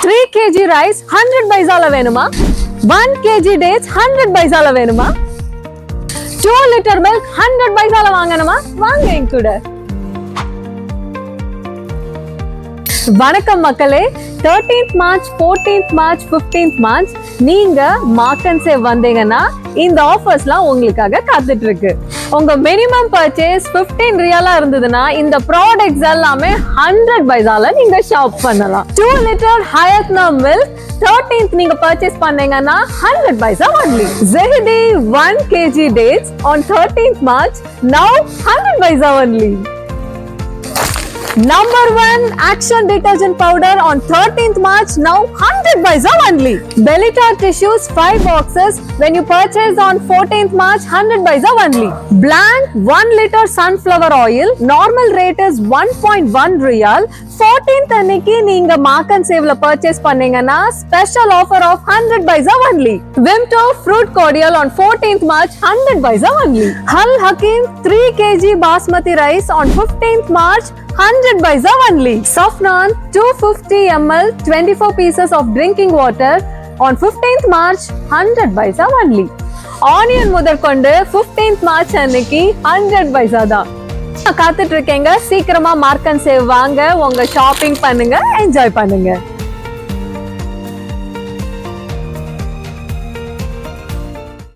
3 kg rice 100 பைசால வேணுமா? 1 kg dates 100 பைசால வேணுமா? 2 liter milk 100 பைசால வாங்கணுமா? வாங்க என் கூட. வணக்கம் மக்களே, 13th March 14th March 15th March நீங்க மார்க்கன் சேவ் வந்தீங்கன்னா இந்த ஆஃபர்ஸ்லாம் உங்களுக்காக காத்துட்டு இருக்கு. உங்க மினிமம் பர்ச்சேஸ் 15 ரியாலா இருந்ததுன்னா இந்த ப்ராடக்ட்ஸ் எல்லாமே 100 பைசால நீங்க ஷாப் பண்ணலாம். 2 லிட்டர் ஹயத்னா மில்க் 13th நீங்க பர்ச்சேஸ் பண்ணீங்கன்னா 100 பைசா only. Zehdi 1 kg dates on 13th March now 100 paisa only. Number 1 Action detergent powder on 13th March now 100 paisa only. Belita tissues 5 boxes when you purchase on 14th March 100 paisa only. Blank 1 liter sunflower oil normal rate is 1.1 real. 14th அன்னைக்கு நீங்க மார்க்கன் சேவ்ல purchase பண்ணீங்கன்னா special offer off 100 paisa only. Vimto fruit cordial on 14th March 100 paisa only. Hal Hakim 3 kg basmati rice on 15th March 100 paisa only. Safnan 250 ml 24 pieces of drinking water on 15th March 100 paisa only. Onion முதற்கொண்டு 15th March அன்னைக்கு 100 paisa தான். காத்துட்டு இருக்கேங்க, சீக்கிரமா மார்க்கன் save வாங்க, உங்க shopping பண்ணுங்க, enjoy பண்ணுங்க.